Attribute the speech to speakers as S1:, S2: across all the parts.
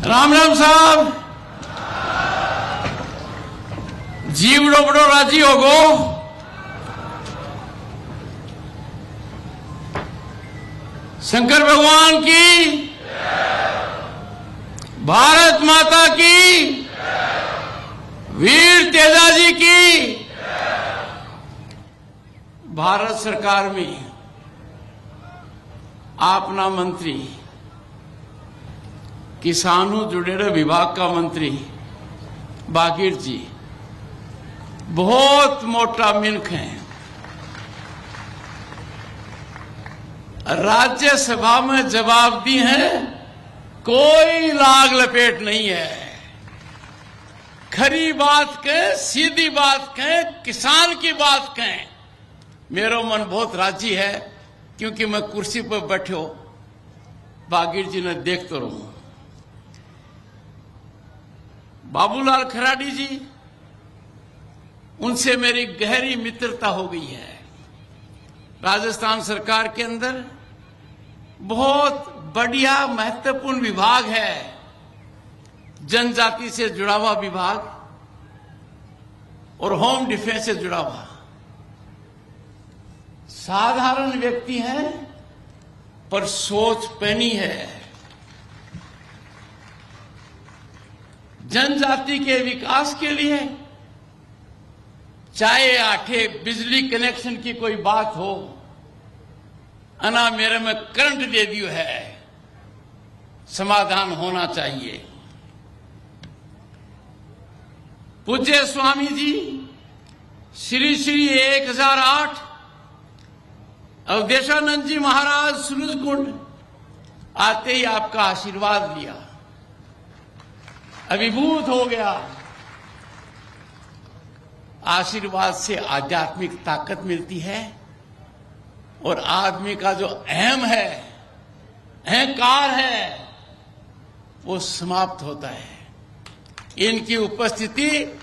S1: राम राम साहब, जीवड़ो बड़ो राजी होगो। शंकर भगवान की, भारत माता की, वीर तेजाजी की। भारत सरकार में आपना मंत्री, किसानों जुड़ेड़े विभाग का मंत्री बागीर जी बहुत मोटा मिल्क है। राज्यसभा में जवाब दी है, कोई लाग लपेट नहीं है। खरी बात कहें, सीधी बात कहें, किसान की बात कहें, मेरा मन बहुत राजी है। क्योंकि मैं कुर्सी पर बैठो बागीर जी ने देखते रहूं। बाबूलाल खराड़ी जी, उनसे मेरी गहरी मित्रता हो गई है। राजस्थान सरकार के अंदर बहुत बढ़िया महत्वपूर्ण विभाग है, जनजाति से जुड़ा हुआ विभाग और होम डिफेंस से जुड़ा हुआ। साधारण व्यक्ति हैं पर सोच पैनी है। जनजाति के विकास के लिए चाहे आठे बिजली कनेक्शन की कोई बात हो, अना मेरे में करंट दे दियो है, समाधान होना चाहिए। पूज्य स्वामी जी श्री श्री 1008 अवधेशानंद जी महाराज सूरजकुंड आते ही आपका आशीर्वाद लिया, अभिभूत हो गया। आशीर्वाद से आध्यात्मिक ताकत मिलती है और आदमी का जो अहम है, अहंकार है, वो समाप्त होता है। इनकी उपस्थिति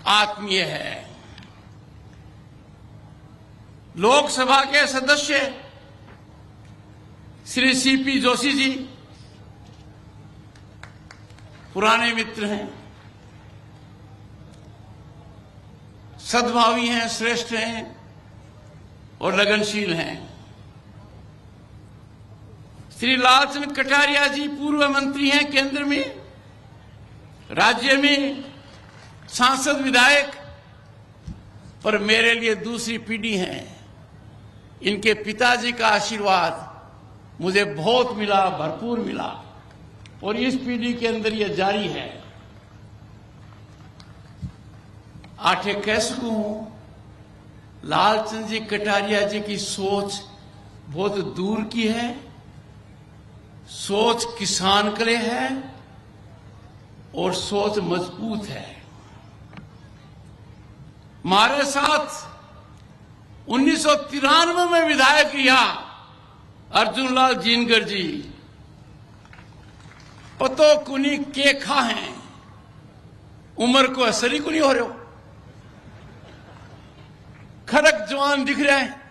S1: आत्मीय है। लोकसभा के सदस्य श्री सीपी जोशी जी पुराने मित्र हैं, सद्भावी हैं, श्रेष्ठ हैं और लगनशील हैं। श्री लालचंद कटारिया जी पूर्व मंत्री हैं, केंद्र में, राज्य में सांसद, विधायक, पर मेरे लिए दूसरी पीढ़ी है। इनके पिताजी का आशीर्वाद मुझे बहुत मिला, भरपूर मिला और इस पीढ़ी के अंदर यह जारी है। आठे कह सकूं, लालचंद जी कटारिया जी की सोच बहुत दूर की है, सोच किसान के लिए है और सोच मजबूत है। हमारे साथ 1993 में विधायक रहा अर्जुन लाल जीनगर जी, पतो कुनी के खा हैं, उम्र को असर ही कुनी हो रहे हो, खड़क जवान दिख रहे हैं।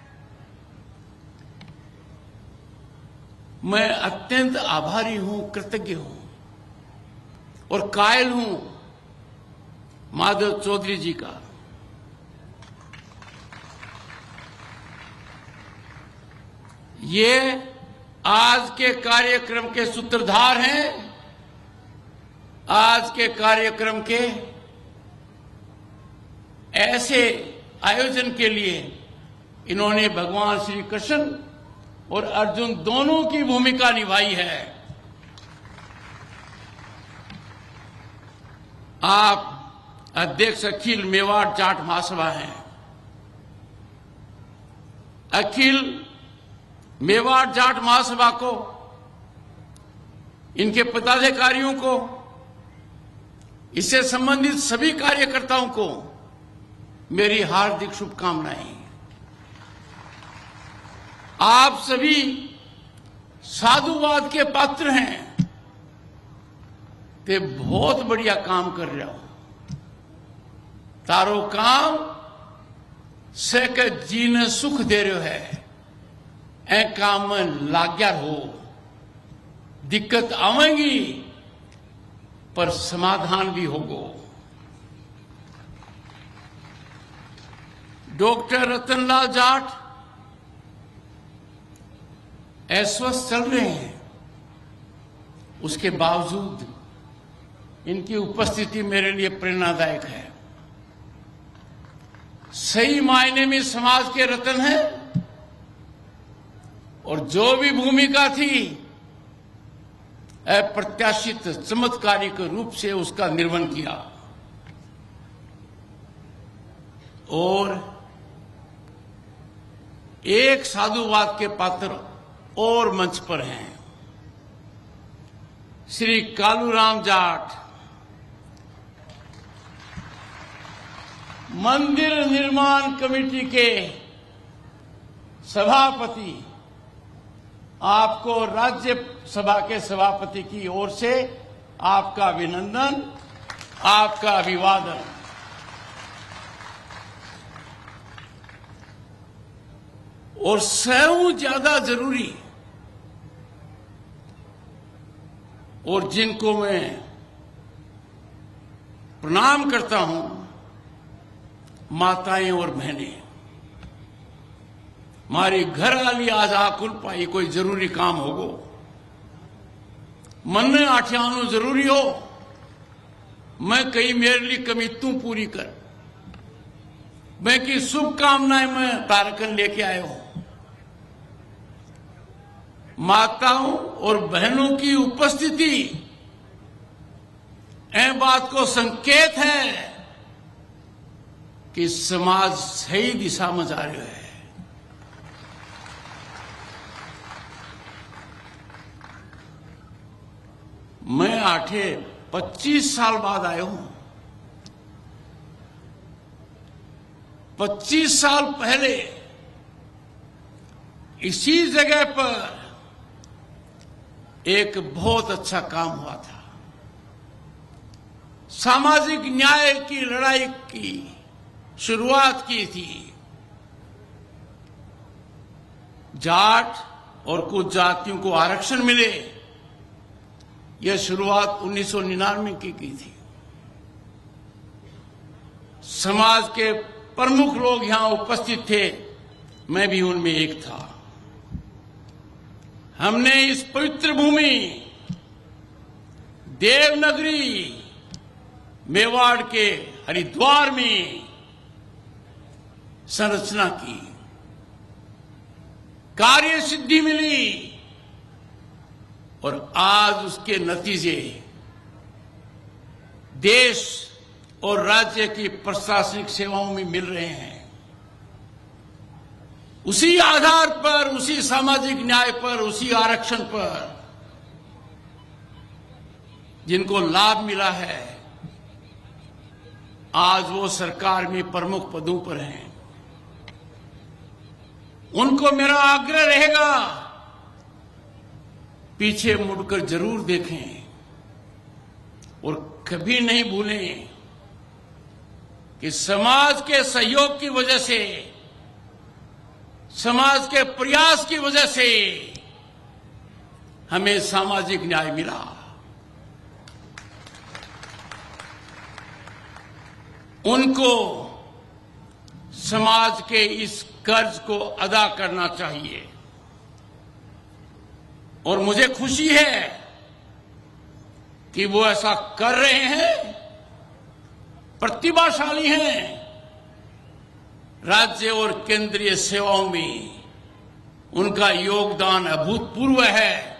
S1: मैं अत्यंत आभारी हूं, कृतज्ञ हूं और कायल हूं माधव चौधरी जी का। ये आज के कार्यक्रम के सूत्रधार हैं। आज के कार्यक्रम के ऐसे आयोजन के लिए इन्होंने भगवान श्री कृष्ण और अर्जुन दोनों की भूमिका निभाई है। आप अध्यक्ष अखिल मेवाड़ जाट महासभा हैं। अखिल मेवाड़ जाट महासभा को, इनके पदाधिकारियों को, इससे संबंधित सभी कार्यकर्ताओं को मेरी हार्दिक शुभकामनाएं। आप सभी साधुवाद के पात्र हैं, ते बहुत बढ़िया काम कर रहे हो। तारो काम से के जीने सुख दे रहे हो है, ए काम में लाग्या हो। दिक्कत आवेगी पर समाधान भी होगा। डॉक्टर रतनलाल जाट अस्वस्थ चल रहे हैं, उसके बावजूद इनकी उपस्थिति मेरे लिए प्रेरणादायक है। सही मायने में समाज के रत्न है और जो भी भूमिका थी अप्रत्याशित चमत्कारिक रूप से उसका निर्वहन किया। और एक साधुवाद के पात्र और मंच पर हैं, श्री कालूराम जाट, मंदिर निर्माण कमेटी के सभापति। आपको राज्यसभा के सभापति की ओर से आपका अभिनंदन, आपका अभिवादन। और सबसे ज्यादा जरूरी और जिनको मैं प्रणाम करता हूं, माताएं और बहनें। मारी घर वाली आज आ खुल पाई, कोई जरूरी काम होगो, मन ने आठियानु जरूरी हो, मैं कई मेरे लिए कमितू पूरी कर, मैं की शुभकामनाएं मैं तारकन लेके आया हूं। माताओं और बहनों की उपस्थिति ए बात को संकेत है कि समाज सही दिशा में जा रहा है। मैं 25 साल बाद आया हूं। 25 साल पहले इसी जगह पर एक बहुत अच्छा काम हुआ था। सामाजिक न्याय की लड़ाई की शुरुआत की थी। जाट और कुछ जातियों को आरक्षण मिले, यह शुरुआत 1999 की थी। समाज के प्रमुख लोग यहां उपस्थित थे, मैं भी उनमें एक था। हमने इस पवित्र भूमि देवनगरी मेवाड़ के हरिद्वार में संरचना की, कार्य सिद्धि मिली और आज उसके नतीजे देश और राज्य की प्रशासनिक सेवाओं में मिल रहे हैं। उसी आधार पर, उसी सामाजिक न्याय पर, उसी आरक्षण पर जिनको लाभ मिला है, आज वो सरकार में प्रमुख पदों पर हैं। उनको मेरा आग्रह रहेगा, पीछे मुड़कर जरूर देखें और कभी नहीं भूलें कि समाज के सहयोग की वजह से, समाज के प्रयास की वजह से हमें सामाजिक न्याय मिला। उनको समाज के इस कर्ज को अदा करना चाहिए और मुझे खुशी है कि वो ऐसा कर रहे हैं, प्रतिभाशाली हैं। राज्य और केंद्रीय सेवाओं में उनका योगदान अभूतपूर्व है,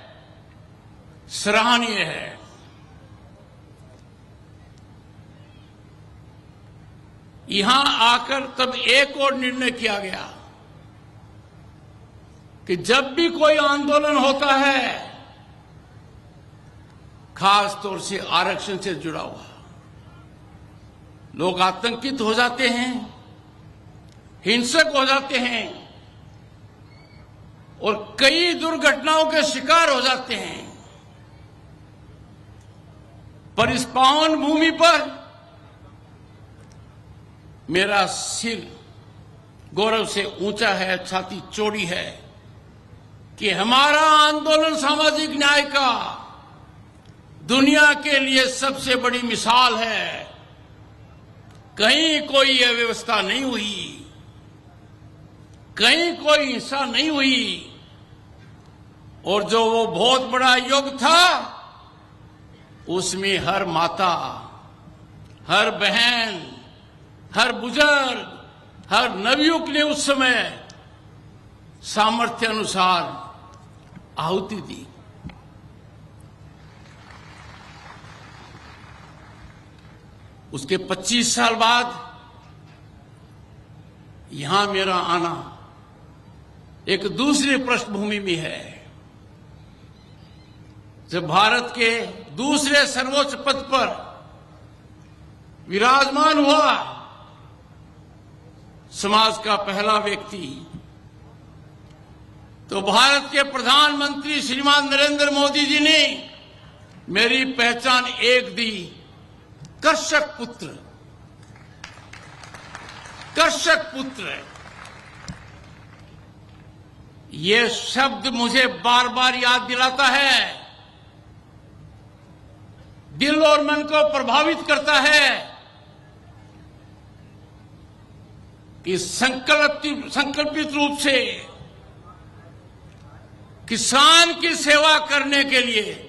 S1: सराहनीय है। यहां आकर तब एक और निर्णय किया गया कि जब भी कोई आंदोलन होता है, खास तौर से आरक्षण से जुड़ा हुआ, लोग आतंकित हो जाते हैं, हिंसक हो जाते हैं और कई दुर्घटनाओं के शिकार हो जाते हैं। पर इस पावन भूमि पर मेरा सिर गौरव से ऊंचा है, छाती चौड़ी है कि हमारा आंदोलन सामाजिक न्याय का दुनिया के लिए सबसे बड़ी मिसाल है। कहीं कोई अव्यवस्था नहीं हुई, कहीं कोई हिंसा नहीं हुई, और जो वो बहुत बड़ा युग था उसमें हर माता, हर बहन, हर बुजुर्ग, हर नवयुवक ने उस समय सामर्थ्य अनुसार आहुति दी। उसके 25 साल बाद यहां मेरा आना एक दूसरी पृष्ठभूमि में है। जब भारत के दूसरे सर्वोच्च पद पर विराजमान हुआ, समाज का पहला व्यक्ति, तो भारत के प्रधानमंत्री श्रीमान नरेंद्र मोदी जी ने मेरी पहचान एक दी, कर्षक पुत्र। कर्षक पुत्र, ये शब्द मुझे बार बार याद दिलाता है, दिल और मन को प्रभावित करता है कि संकल्पित रूप से किसान की सेवा करने के लिए,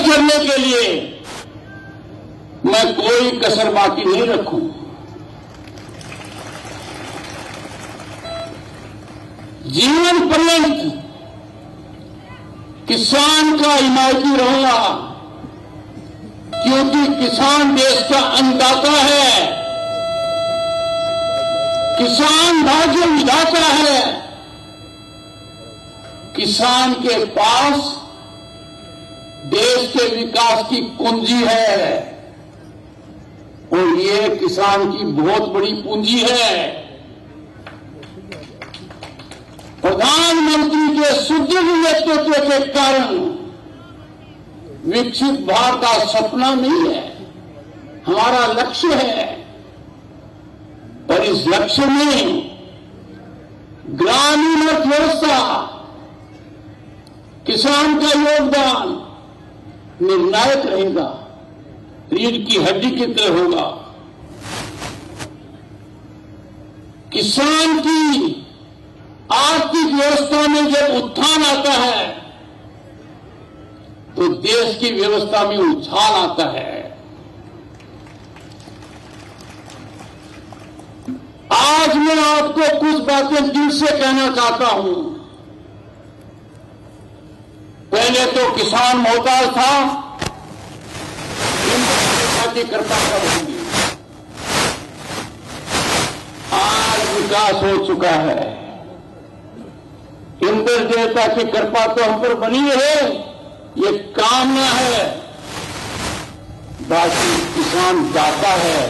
S1: करने के लिए मैं कोई कसर बाकी नहीं रखूं। जीवन पर्यंत किसान का हिमायती रहूंगा, क्योंकि किसान देश का अन्नदाता है, किसान भाग्य विधाता है। किसान के पास देश के विकास की कुंजी है, और ये किसान की बहुत बड़ी पूंजी है। प्रधानमंत्री के सुदृढ़ नेतृत्व के कारण विकसित भारत का सपना नहीं है, हमारा लक्ष्य है। और इस लक्ष्य में ग्रामीण अर्थव्यवस्था, किसान का योगदान निर्णायक रहेगा, रीढ़ की हड्डी की तरह होगा। किसान की आर्थिक व्यवस्था में जब उत्थान आता है तो देश की व्यवस्था में उछाल आता है। आज मैं आपको कुछ बातें दिल से कहना चाहता हूं। पहले तो किसान मोहताज था, की कृपा करूंगी। आज विकास हो चुका है, इंद्र देवता की कृपा तो हम पर बनी है, ये कामना है। बाकी किसान दाता है,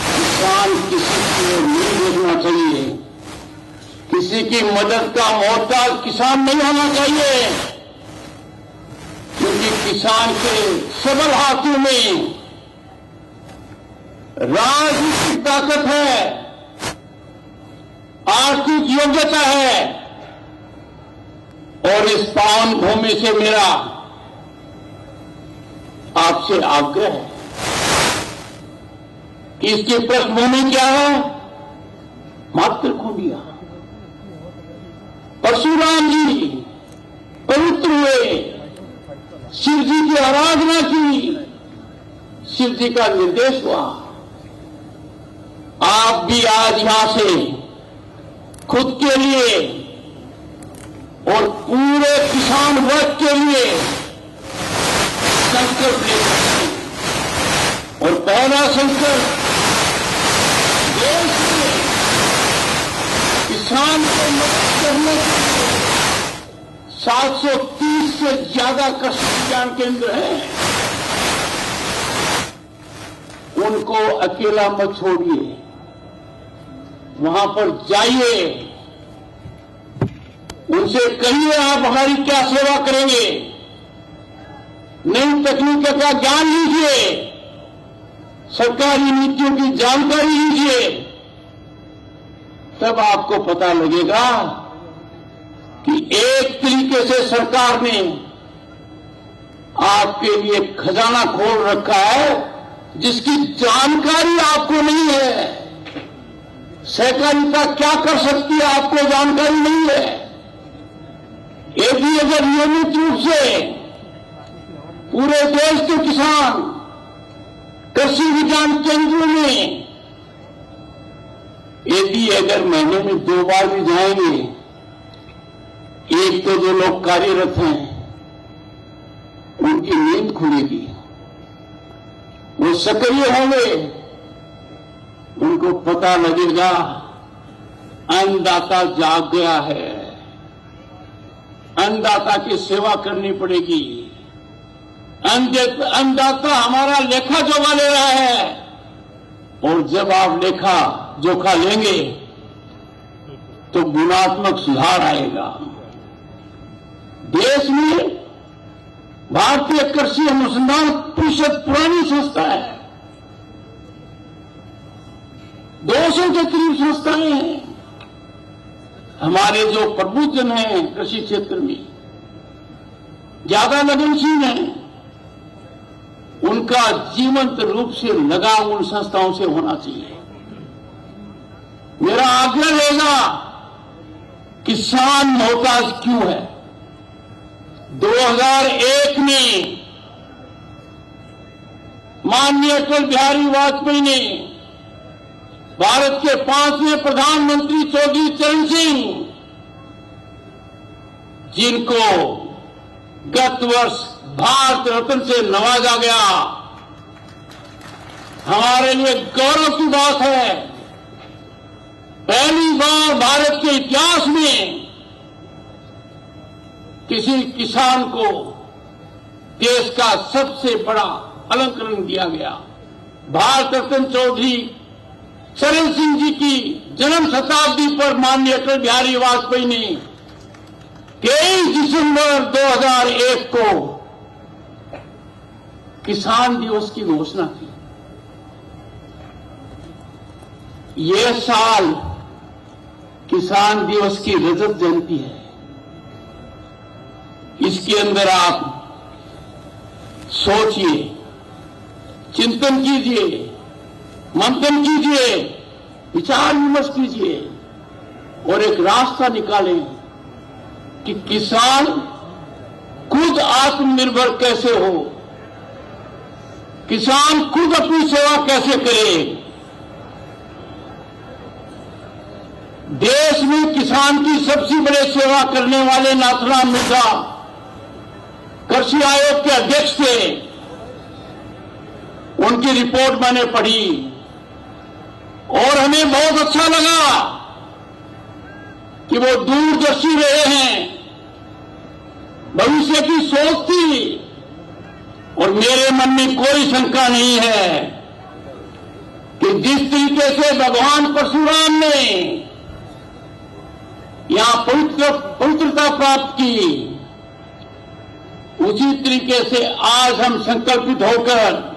S1: किसान किसी की ओर नहीं देखना चाहिए, किसी की मदद का मोहताज किसान नहीं होना चाहिए, क्योंकि किसान के सबल हाथों में राजनीतिक ताकत है, आर्थिक योग्यता है। और इस पावन भूमि से मेरा आपसे आग्रह है कि इसकी पृष्ठभूमि क्या है? मातृभूमिया। परशुराम जी पवित्र हुए, शिव जी की आराधना की, शिव जी का निर्देश हुआ। आप भी आज यहां से खुद के लिए और पूरे किसान वर्ग के लिए संकल्प ले सकते हैं। और पहला संकल्प देश में किसान को मदद करने के लिए 730 से ज्यादा कृषि विज्ञान केंद्र हैं, उनको अकेला मत छोड़िए, वहां पर जाइए, उनसे कहिए आप हमारी क्या सेवा करेंगे, नई तकनीक का ज्ञान लीजिए, सरकारी नीतियों की जानकारी लीजिए,
S2: तब आपको पता लगेगा कि एक तरीके से सरकार ने आपके लिए खजाना खोल रखा है जिसकी जानकारी आपको नहीं है। सहकारिता क्या कर सकती है आपको जानकारी नहीं है। ये भी अगर नियमित रूप से पूरे देश के किसान कृषि विज्ञान केंद्रों में यदि अगर महीने में 2 बार भी जाएंगे, एक तो जो लोग कार्यरत हैं उनकी नींद खुलेगी, वो सक्रिय होंगे, उनको पता लगेगा अन्नदाता जाग गया है, अन्नदाता की सेवा करनी पड़ेगी, अन्नदाता हमारा लेखा जोखा ले रहा है। और जब आप लेखा जोखा लेंगे तो गुणात्मक सुधार आएगा। देश में भारतीय कृषि अनुसंधान परिषद पुरानी संस्था है, 200 के करीब संस्थाएं हैं। हमारे जो प्रबुद्धजन हैं कृषि क्षेत्र में ज्यादा लगनशील हैं, उनका जीवंत रूप से लगाव उन संस्थाओं से होना चाहिए। मेरा आग्रह रहेगा, किसान मोहताज क्यों है? 2001 में माननीय अटल बिहारी वाजपेयी ने भारत के 5वें प्रधानमंत्री चौधरी चरण सिंह, जिनको गत वर्ष भारत रत्न से नवाजा गया, हमारे लिए गौरव की बात है। पहली बार भारत के इतिहास में किसी किसान को देश का सबसे बड़ा अलंकरण दिया गया। भारत रत्न चौधरी चरण सिंह जी की जन्म शताब्दी पर माननीय अटल बिहारी वाजपेयी ने 23 दिसंबर 2001 को किसान दिवस की घोषणा की। यह साल किसान दिवस की रजत जयंती है। इसके अंदर आप सोचिए, चिंतन कीजिए, मंथन कीजिए, विचार विमर्श कीजिए और एक रास्ता निकालें कि किसान खुद आत्मनिर्भर कैसे हो, किसान खुद अपनी सेवा कैसे करे। देश में किसान की सबसे बड़े सेवा करने वाले नाथुराम मिश्रा कृषि आयोग के अध्यक्ष थे। उनकी रिपोर्ट मैंने पढ़ी और हमें बहुत अच्छा लगा कि वो दूरदर्शी रहे हैं, भविष्य की सोच थी। और मेरे मन में कोई शंका नहीं है कि जिस तरीके से भगवान परशुराम ने यहां पवित्रता प्राप्त की, उसी तरीके से आज हम संकल्पित होकर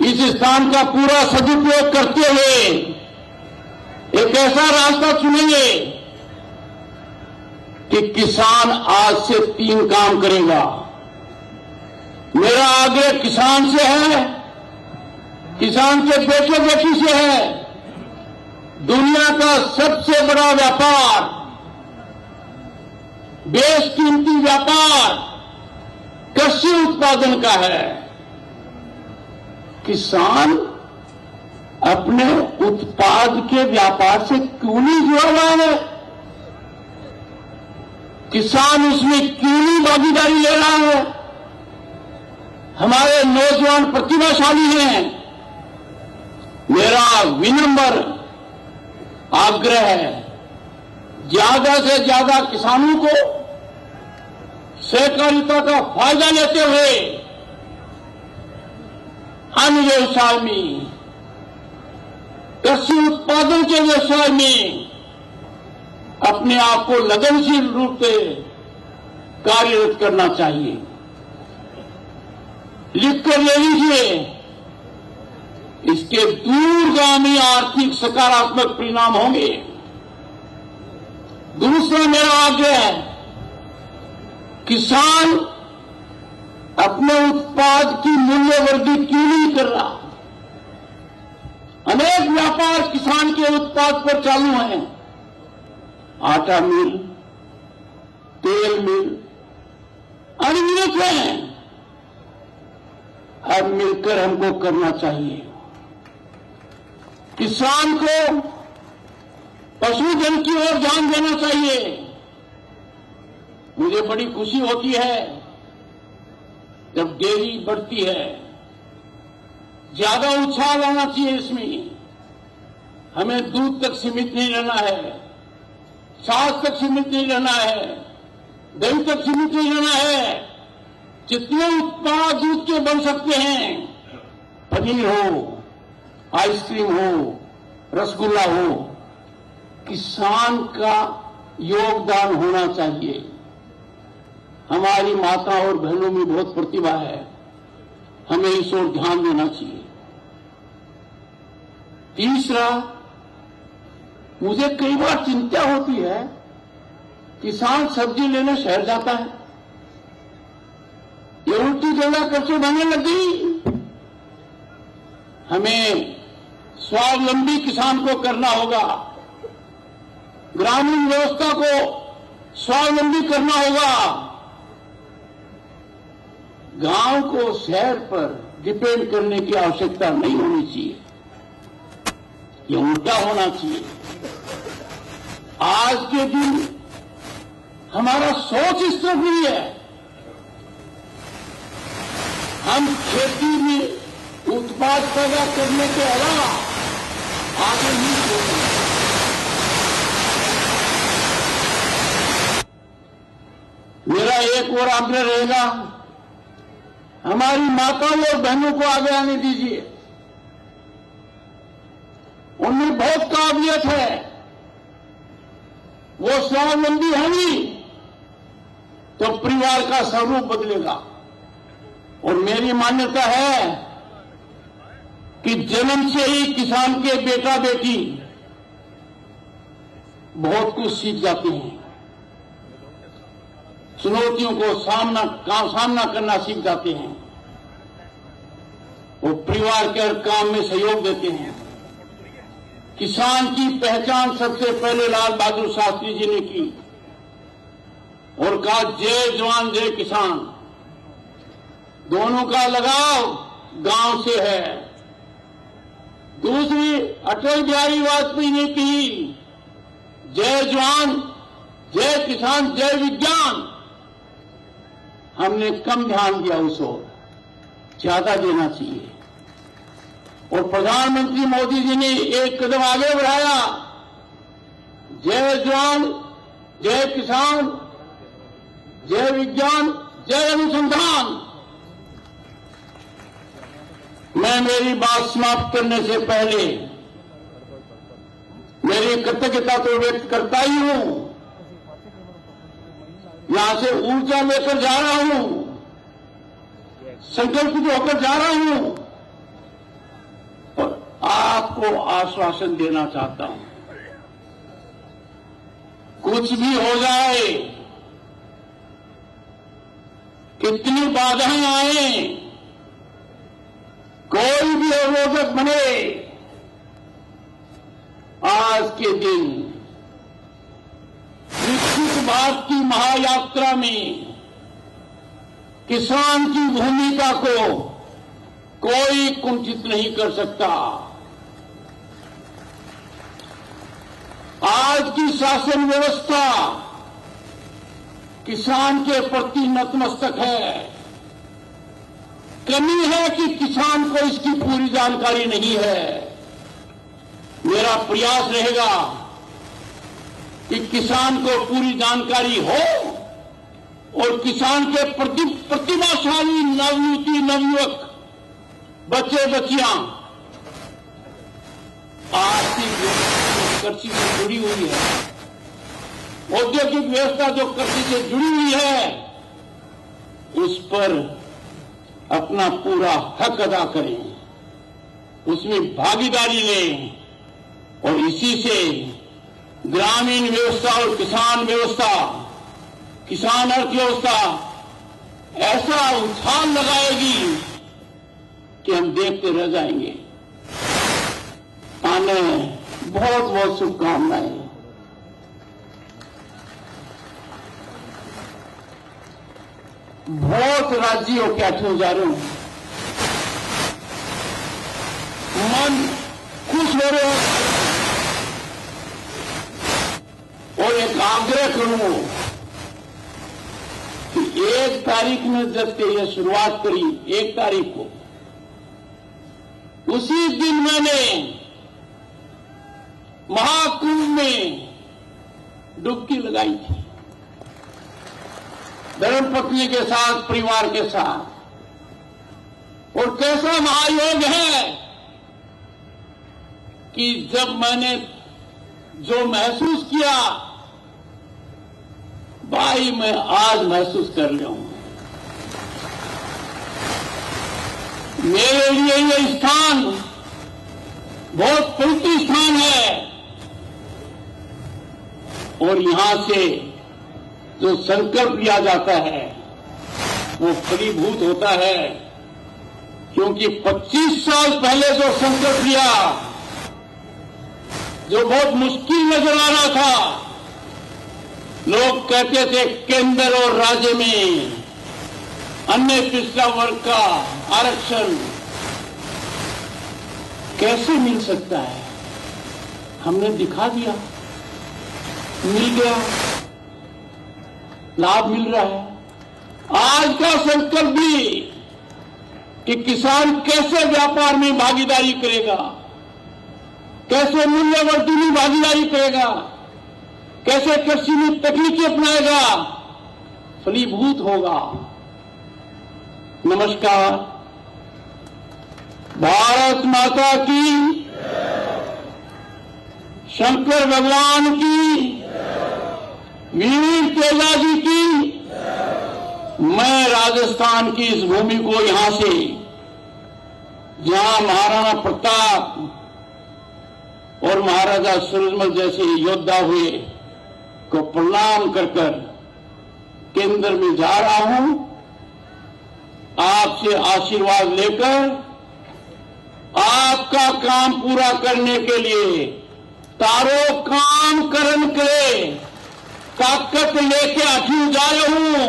S2: इस स्थान का पूरा सदुपयोग करते हुए एक ऐसा रास्ता चुनेंगे कि किसान आज से 3 काम करेगा। मेरा आग्रह किसान से है, किसान के बेटे बेटी से है। दुनिया का सबसे बड़ा व्यापार, बेशकीमती व्यापार कृषि उत्पादन का है। किसान अपने उत्पाद के व्यापार से क्यों नहीं जुड़ा हुआ है? किसान उसमें क्यों नहीं भागीदारी ले रहा है? हमारे नौजवान प्रतिभाशाली हैं। मेरा विनम्र आग्रह है, ज्यादा से ज्यादा किसानों को सहकारिता का फायदा लेते हुए अन्य व्यवसाय में, कृषि उत्पादन के व्यवसाय में अपने आप को लगनशील रूप से कार्यरत करना चाहिए। लिखकर ले लीजिए, इसके दूरगामी आर्थिक सकारात्मक परिणाम होंगे। दूसरा मेरा आग्रह है, किसान अपने उत्पाद की मूल्य वृद्धि क्यों नहीं कर रहा? अनेक व्यापार किसान के उत्पाद पर चालू हैं, आटा मिल, तेल मिल, अनगिनत हैं। अब मिलकर हमको करना चाहिए। किसान को पशुधन की ओर ध्यान देना चाहिए। मुझे बड़ी खुशी होती है जब डेयरी बढ़ती है, ज्यादा उत्साह लाना चाहिए इसमें। हमें दूध तक सीमित नहीं रहना है, छाछ तक सीमित नहीं रहना है, दही तक सीमित नहीं रहना है। जितने उत्पाद दूध के बन सकते हैं, पनीर हो, आइसक्रीम हो, रसगुल्ला हो, किसान का योगदान होना चाहिए। हमारी माता और बहनों में बहुत प्रतिभा है, हमें इस ओर ध्यान देना चाहिए। तीसरा, मुझे कई बार चिंता होती है, किसान सब्जी लेने शहर जाता है, ये उल्टी जगह करके बनने लग गई। हमें स्वावलंबी किसान को करना होगा, ग्रामीण व्यवस्था को स्वावलंबी करना होगा। गांव को शहर पर डिपेंड करने की आवश्यकता नहीं होनी चाहिए, ये उल्टा होना चाहिए। आज के दिन हमारा सोच इस तरफ नहीं है। हम खेती में उत्पाद पैदा करने के अलावा आगे नहीं बढ़ेंगे। मेरा एक और आग्रह रहेगा, हमारी माताओं और बहनों को आगे आने दीजिए। उनमें बहुत काबिलियत है, वो स्वावलंबी होंगी तो परिवार का स्वरूप बदलेगा। और मेरी मान्यता है कि जन्म से ही किसान के बेटा बेटी बहुत कुछ सीख जाते हैं, चुनौतियों को सामना करना सीख जाते हैं, वो परिवार के हर काम में सहयोग देते हैं। किसान की पहचान सबसे पहले लाल बहादुर शास्त्री जी ने की और कहा, जय जवान जय किसान। दोनों का लगाव गांव से है। दूसरी, अटल बिहारी वाजपेयी ने की, जय जवान जय किसान जय विज्ञान। हमने कम ध्यान दिया उस ओर, ज्यादा देना चाहिए। और प्रधानमंत्री मोदी जी ने एक कदम आगे बढ़ाया, जय जवान जय किसान जय विज्ञान जय अनुसंधान। मैं मेरी बात समाप्त करने से पहले मेरी कृतज्ञता तो व्यक्त करता ही हूं, यहां से ऊर्जा लेकर जा रहा हूं, संकल्पित होकर जा रहा हूं और आपको आश्वासन देना चाहता हूं, कुछ भी हो जाए, कितनी बाधाएं आए, कोई भी अवरोधक बने, आज के दिन विकसित भारत की महायात्रा में किसान की भूमिका को कोई कुंठित नहीं कर सकता। आज की शासन व्यवस्था किसान के प्रति नतमस्तक है। कमी है कि किसान को इसकी पूरी जानकारी नहीं है। मेरा प्रयास रहेगा कि किसान को पूरी जानकारी हो और किसान के प्रति प्रतिभाशाली नवयुवक बच्चे बच्चियां आर्थिक कृषि से जुड़ी हुई है, औद्योगिक व्यवस्था जो कृषि से जुड़ी हुई है, उस पर अपना पूरा हक अदा करें, उसमें भागीदारी लें और इसी से ग्रामीण व्यवस्था और किसान व्यवस्था, किसान अर्थव्यवस्था ऐसा उछाल लगाएगी कि हम देखते रह जाएंगे। आने बहुत बहुत शुभकामनाएं। बहुत राज्यों के 8 हजारों मन खुश हो रहे हैं और एक आग्रह करूं कि 1 तारीख में जब से यह शुरुआत करी, 1 तारीख को, उसी दिन मैंने महाकुंभ में डुबकी लगाई थी, धर्मपत्नी के साथ, परिवार के साथ। और कैसा महायोग है कि जब मैंने जो महसूस किया, भाई मैं आज महसूस कर रहा हूं। मेरे लिए यह स्थान बहुत पवित्र स्थान है और यहां से जो संकल्प लिया जाता है वो फलीभूत होता है, क्योंकि 25 साल पहले जो संकल्प लिया, जो बहुत मुश्किल नजर आ रहा था, लोग कहते थे केंद्र और राज्य में अन्य पिछड़ा वर्ग का आरक्षण कैसे मिल सकता है, हमने दिखा दिया, मिल गया, लाभ मिल रहा है। आज का संकल्प भी कि किसान कैसे व्यापार में भागीदारी करेगा, कैसे मूल्यवर्धन भागीदारी करेगा, कैसे कृषि में तकनीकी अपनाएगा, फलीभूत होगा। नमस्कार। भारत माता की, शंकर भगवान की, वीर तेजाजी की। मैं राजस्थान की इस भूमि को यहां से, जहां महाराणा प्रताप और महाराजा सूरजमल जैसे योद्धा हुए, को प्रणाम कर केंद्र में जा रहा हूं, आपसे आशीर्वाद लेकर आपका काम पूरा करने के लिए तारो काम करन करे ताकत लेके आखिर जा रहा हूं।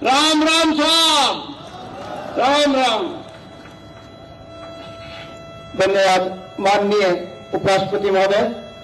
S2: राम राम साहब, राम राम।
S3: धन्यवाद माननीय उपराष्ट्रपति महोदय।